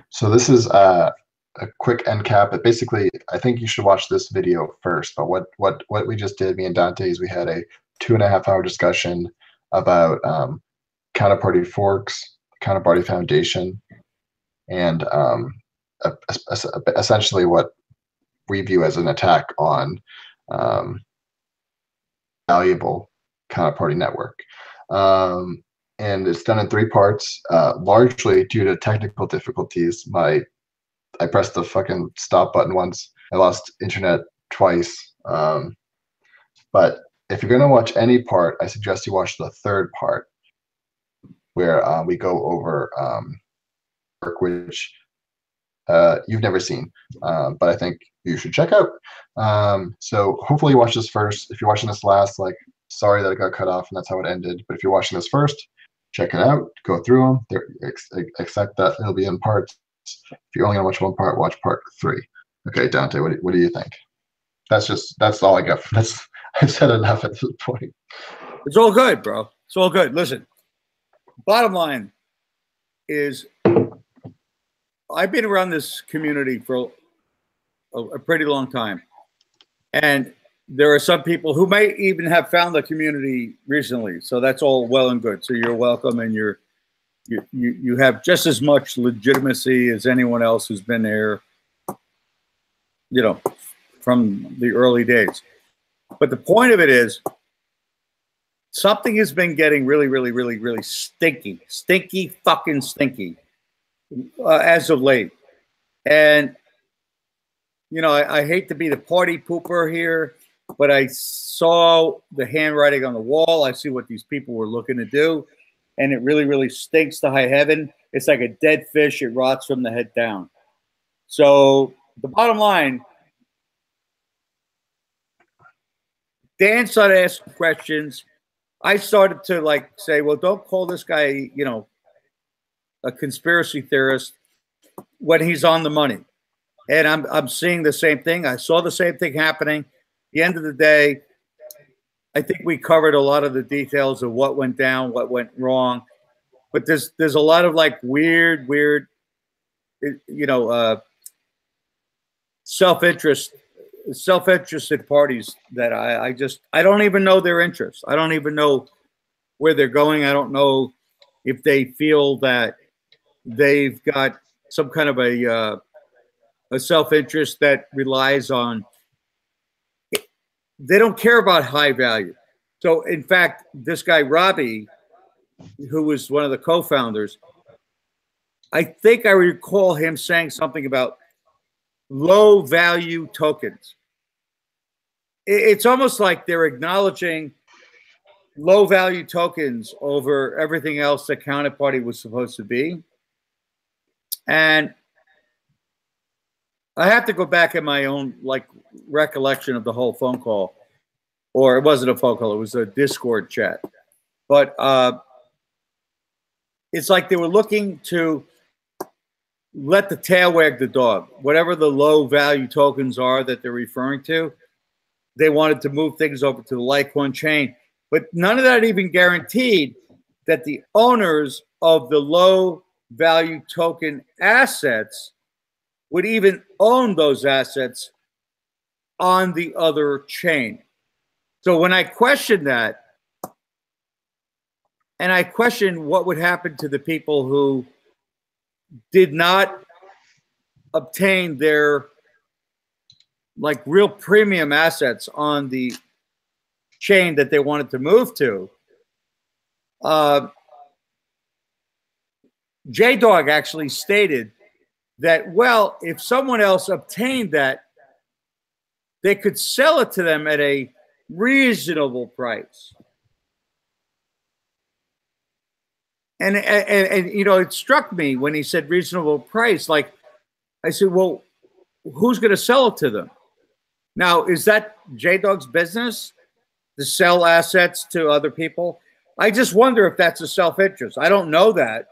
So this is a quick end cap, but basically, I think you should watch this video first. But what we just did, me and Dante, is we had a 2.5 hour discussion about counterparty forks, counterparty foundation, and essentially what we view as an attack on valuable counterparty network. And it's done in 3 parts, largely due to technical difficulties. I pressed the fucking stop button once. I lost internet twice. But if you're gonna watch any part, I suggest you watch the 3rd part, where we go over work which you've never seen, but I think you should check out. So hopefully you watch this first. If you're watching this last, like, sorry that it got cut off and that's how it ended. But if you're watching this first, check it out. Go through them. Accept that it'll be in parts. If you're only gonna watch one part, watch part 3. Okay, Dante, what do you think? That's all I got. I've said enough at this point. It's all good, bro. It's all good. Listen, bottom line is, I've been around this community for a pretty long time, and there are some people who may even have found the community recently. So that's all well and good. So you're welcome, and you have just as much legitimacy as anyone else who's been there, you know, from the early days. But the point of it is, something has been getting really, really, really, really stinky, fucking stinky as of late. And, you know, I hate to be the party pooper here, but I saw the handwriting on the wall. I see what these people were looking to do. And it really, really stinks to high heaven. It's like a dead fish. It rots from the head down. So the bottom line, Dan started asking questions. I started to like say, well, don't call this guy, you know, a conspiracy theorist when he's on the money. And I'm seeing the same thing. I saw the same thing happening. At the end of the day, I think we covered a lot of the details of what went down, what went wrong. But there's a lot of like weird, you know, self-interested parties that I don't even know their interests. I don't even know where they're going. I don't know if they feel that they've got some kind of a self-interest that relies on, they don't care about high value. So in fact, this guy, Robbie, who was one of the co-founders, I think I recall him saying something about low value tokens. It's almost like they're acknowledging low value tokens over everything else that Counterparty was supposed to be. And I have to go back in my own like recollection of the whole phone call, or it wasn't a phone call, it was a Discord chat. But it's like they were looking to let the tail wag the dog. Whatever the low value tokens are that they're referring to, they wanted to move things over to the Litecoin chain. But none of that even guaranteed that the owners of the low value token assets would even own those assets on the other chain. So when I questioned that, and I questioned what would happen to the people who did not obtain their like real premium assets on the chain that they wanted to move to, J-Dog actually stated that, well, if someone else obtained that, they could sell it to them at a reasonable price. And you know, it struck me when he said reasonable price. Like, I said, well, who's going to sell it to them? Now, is that J-Dog's business to sell assets to other people? I just wonder if that's a self-interest. I don't know that.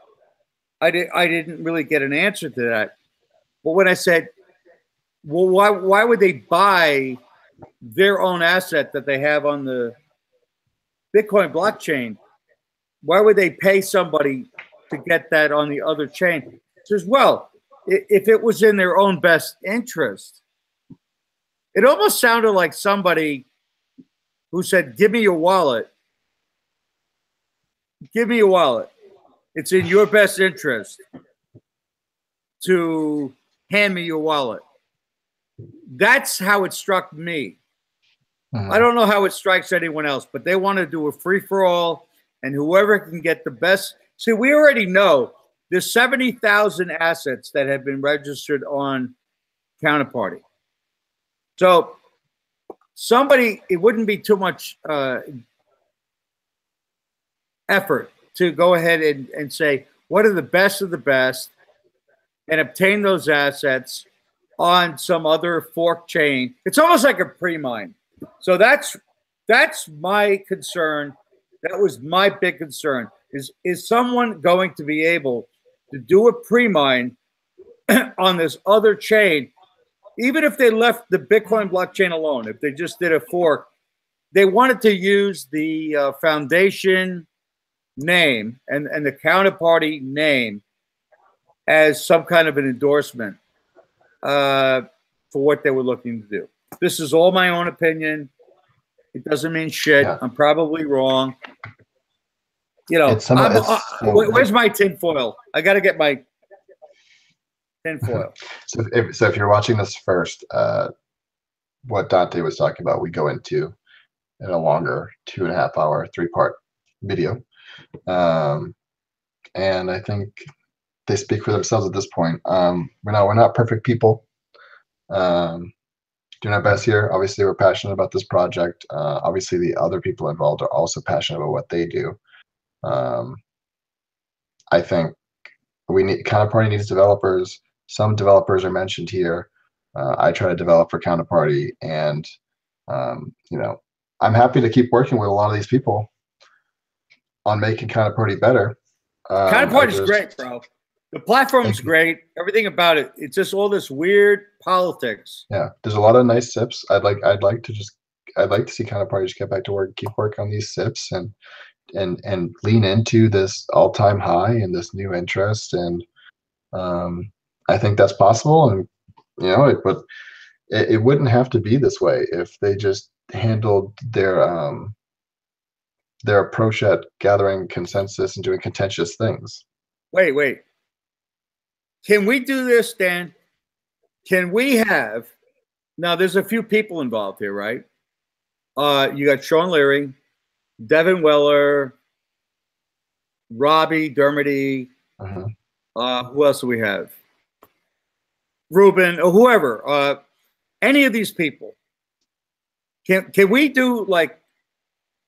I didn't really get an answer to that. But when I said, well, why would they buy their own asset that they have on the Bitcoin blockchain? Why would they pay somebody to get that on the other chain? He says, well, if it was in their own best interest. It almost sounded like somebody who said, "Give me your wallet. Give me your wallet. It's in your best interest to hand me your wallet." That's how it struck me. I don't know how it strikes anyone else, but they want to do a free-for-all, and whoever can get the best. See, we already know there's 70,000 assets that have been registered on Counterparty. So it wouldn't be too much effort to go ahead and say, what are the best of the best, and obtain those assets on some other fork chain. It's almost like a pre-mine. So that's my concern. That was my big concern. Is someone going to be able to do a pre-mine on this other chain, even if they left the Bitcoin blockchain alone, if they just did a fork, they wanted to use the foundation name and the Counterparty name as some kind of an endorsement for what they were looking to do. This is all my own opinion. It doesn't mean shit. Yeah. I'm probably wrong. You know, where's my tinfoil? I got to get my tinfoil. So if you're watching this first, what Dante was talking about, we go into in a longer 2.5-hour, 3-part video. And I think they speak for themselves at this point. We're not perfect people. Doing our best here. Obviously, we're passionate about this project. Obviously, the other people involved are also passionate about what they do. I think Counterparty needs developers. Some developers are mentioned here. I try to develop for Counterparty, and you know, I'm happy to keep working with a lot of these people on making Counterparty better. Counterparty's great, bro. The platform's great. Everything about it. It's just all this weird politics. Yeah, there's a lot of nice sips. I'd like to see Counterparty just get back to work, keep working on these sips, and lean into this all-time high and this new interest. And I think that's possible. And you know, it wouldn't have to be this way if they just handled their approach at gathering consensus and doing contentious things. Wait. Can we do this, Dan? Can we have, now there's a few people involved here, right? You got Sean Leary, Devin Weller, Robbie Dermody. Who else do we have? Ruben, or whoever. Any of these people. Can we do like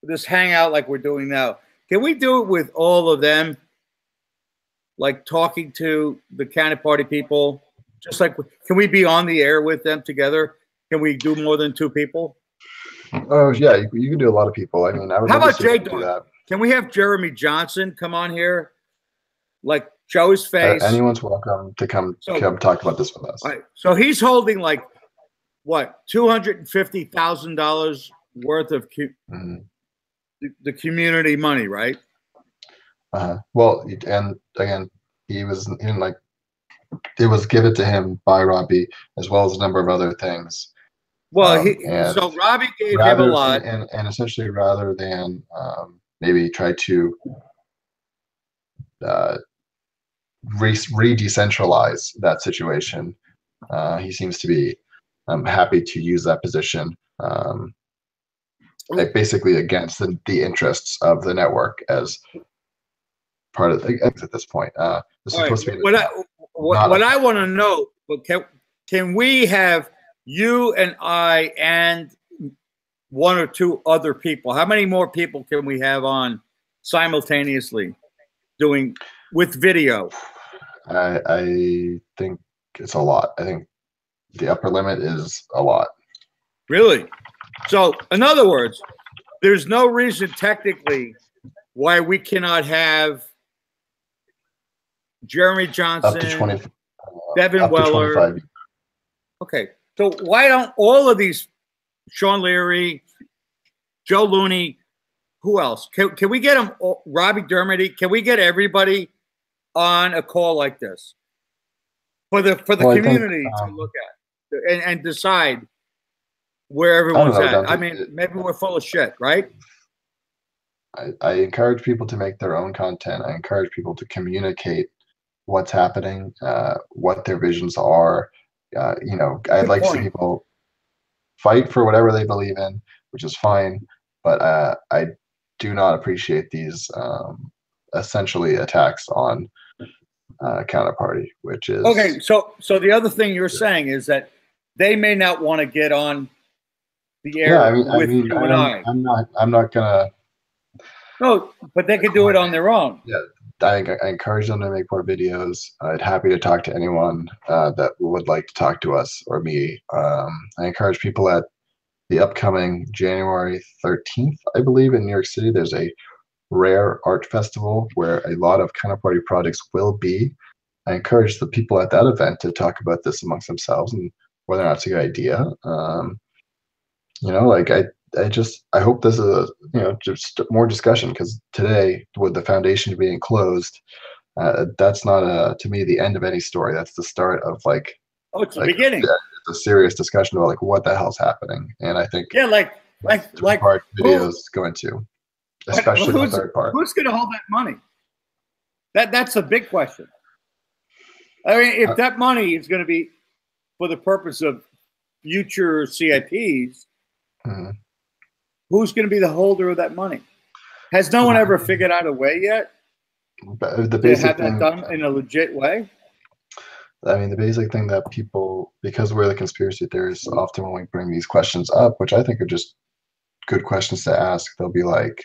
this hangout like we're doing now? Can we do it with all of them? Like talking to the Counterparty people, just like, can we be on the air with them together? Can we do more than 2 people? Oh yeah, you can do a lot of people. I mean, I would. How about Jay do that? Can we have Jeremy Johnson come on here? Like show his face. Anyone's welcome to come talk about this with us. All right. So he's holding like what, $250,000 worth of the community money, right? Well, and again, he was in like, it was given to him by Robbie, as well as a number of other things. Well, so Robbie gave him a lot, and essentially, rather than maybe try to re-decentralize that situation, he seems to be happy to use that position, like basically against the interests of the network as part of the at this point. This is supposed to be what I want to know. Can we have you and I and 1 or 2 other people? How many more people can we have on simultaneously doing with video? I think it's a lot. I think the upper limit is a lot. Really? So, in other words, there's no reason technically why we cannot have Jeremy Johnson, up to 20, Devin Weller. Okay, so why don't all of these, Sean Leary, Joe Looney, who else? Can we get them? Robbie Dermody? Can we get everybody on a call like this? for the Well, I think, community to look at and decide where I don't everyone's know, at. I Dante. mean, maybe we're full of shit, right? I encourage people to make their own content. I encourage people to communicate what's happening, what their visions are. I'd Good like to see point. people fight for whatever they believe in, which is fine. But I do not appreciate these essentially attacks on Counterparty, which Okay, is so the other thing you're saying is that they may not want to get on the yeah. air with you and I. I'm not gonna. No, but they could do it on their own. Yeah, I encourage them to make more videos. I'd happy to talk to anyone that would like to talk to us or me. I encourage people at the upcoming January 13th, I believe, in New York City. There's a rare art festival where a lot of Counterparty projects will be. I encourage the people at that event to talk about this amongst themselves and whether or not it's a good idea. Like I hope this is just more discussion, because today with the foundation being closed, that's not to me the end of any story. That's the start of Oh, it's the like beginning. it's a serious discussion about like what the hell's happening. And I think Yeah, like two-part videos going to, especially the third part. Who's going to hold that money? That's a big question. I mean, if that money is going to be for the purpose of future CIPs, Mhm. who's going to be the holder of that money? Has no one ever figured out a way yet But the to basic have that thing, done in a legit way? I mean, the basic thing that people, because we're the conspiracy theorists, often when we bring these questions up, which I think are just good questions to ask, they'll be like,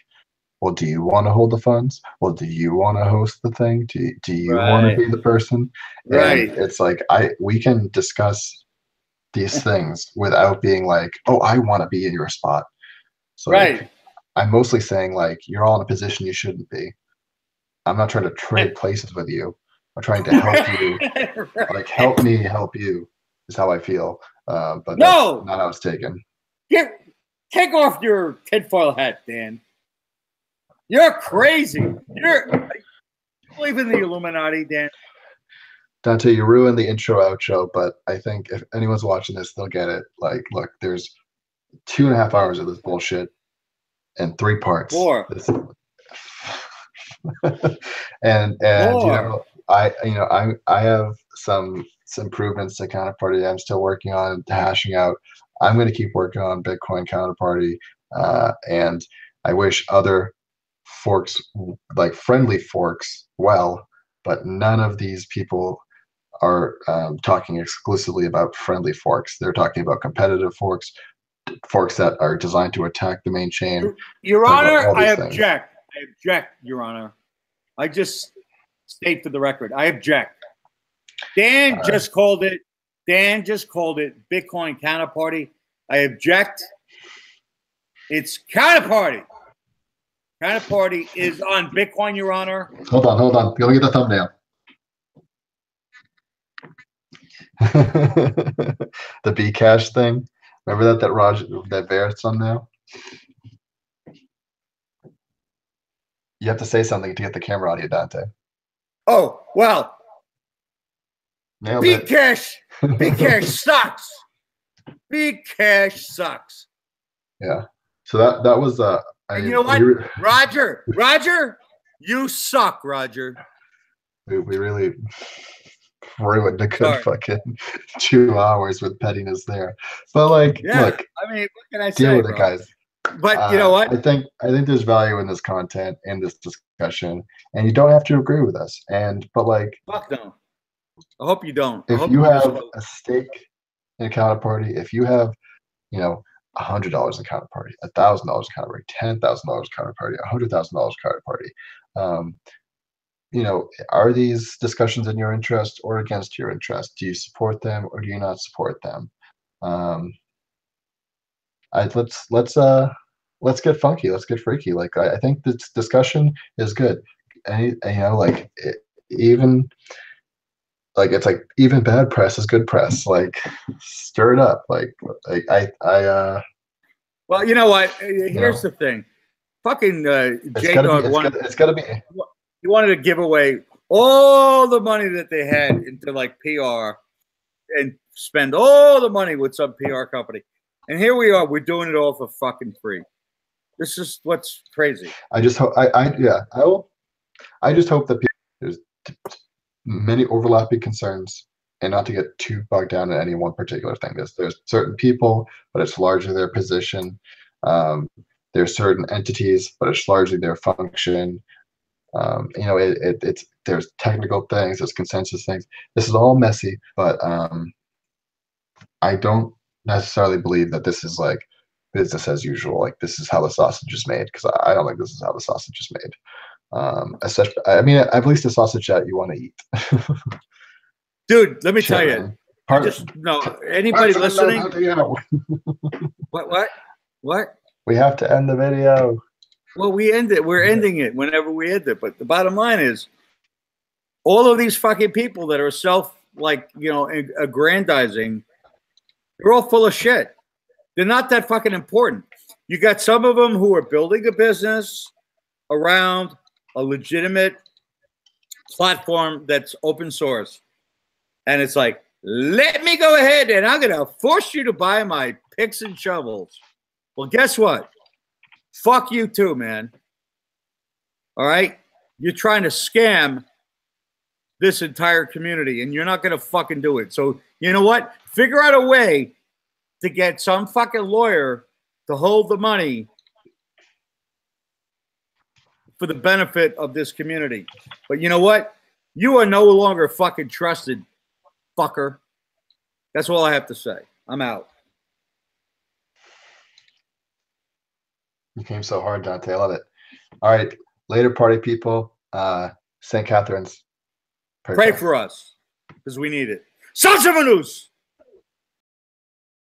well, do you want to hold the funds? Well, do you want to host the thing? Do you want to Right. be the person? Right. And it's like we can discuss these things without being like, oh, I want to be in your spot. So Right. I'm mostly saying like you're all in a position you shouldn't be. I'm not trying to trade places with you. I'm trying to help you. Right. Like help me help you is how I feel. But No! that's not how it's taken. Take off your tinfoil hat, Dan. You're crazy. You believe in the Illuminati, Dan? Dante, you ruined the intro outro, but I think if anyone's watching this, they'll get it. Like, look, there's 2.5 hours of this bullshit and 3 parts. 4. and 4. I have some improvements to Counterparty I'm still working on, hashing out. I'm going to keep working on Bitcoin Counterparty, and I wish other forks, like friendly forks, well, but none of these people are talking exclusively about friendly forks. They're talking about competitive forks that are designed to attack the main chain. Your Honor, I things. object. I object, Your Honor. I just state for the record, I object. Dan just called it. Dan just called it Bitcoin Counterparty. I object. It's Counterparty. Counterparty is on Bitcoin, Your Honor. Hold on. Let me get the thumbnail. The Bcash thing. Remember that Ver's on now? You have to say something to get the camera on you, Dante. Oh, well. Nailed it. Bcash sucks. Bcash sucks. Yeah. So that was and you know what? Roger, you suck, Roger. We really ruined a good fucking 2 hours with pettiness there. But like, look, I mean, what can I say? Deal with bro? it, guys. But you know what? I think there's value in this content and this discussion, and you don't have to agree with us. But like, fuck no. I hope you don't. If you have a stake in a Counterparty, if you have, $100 in Counterparty, $1,000 Counterparty, $10,000 Counterparty, $100,000 Counterparty, are these discussions in your interest or against your interest? Do you support them or do you not support them? Let's get funky. Let's get freaky. Like I think this discussion is good, and even like it's like even bad press is good press. Like stir it up. Well, you know what? Here's the thing. Fucking J Dog it's gotta be. He wanted to give away all the money that they had into like PR and spend all the money with some PR company. And here we are, we're doing it all for fucking free. This is what's crazy. I just hope I just hope that there's many overlapping concerns and not to get too bogged down in any one particular thing. There's certain people, but it's largely their position. There's certain entities, but it's largely their function. It's there's technical things, there's consensus things. This is all messy, but I don't necessarily believe that this is like business as usual. Like this is how the sausage is made, because I don't think this is how the sausage is made. Especially, I mean, at least the sausage that you want to eat. Dude, let me tell you. Anybody listening? What? We have to end the video. Well, we end it. We're ending it whenever we end it. But the bottom line is, all of these fucking people that are aggrandizing, they're all full of shit. They're not that fucking important. You got some of them who are building a business around a legitimate platform that's open source. And it's like, let me go ahead and I'm going to force you to buy my picks and shovels. Well, guess what? Fuck you too, man. All right? You're trying to scam this entire community, and you're not going to fucking do it. So, you know what? Figure out a way to get some fucking lawyer to hold the money for the benefit of this community. But you know what? You are no longer fucking trusted, fucker. That's all I have to say. I'm out. You came so hard, Dante. I love it. All right. Later, party people. St. Catherine's. Pray for us, because we need it. Salsa Manus!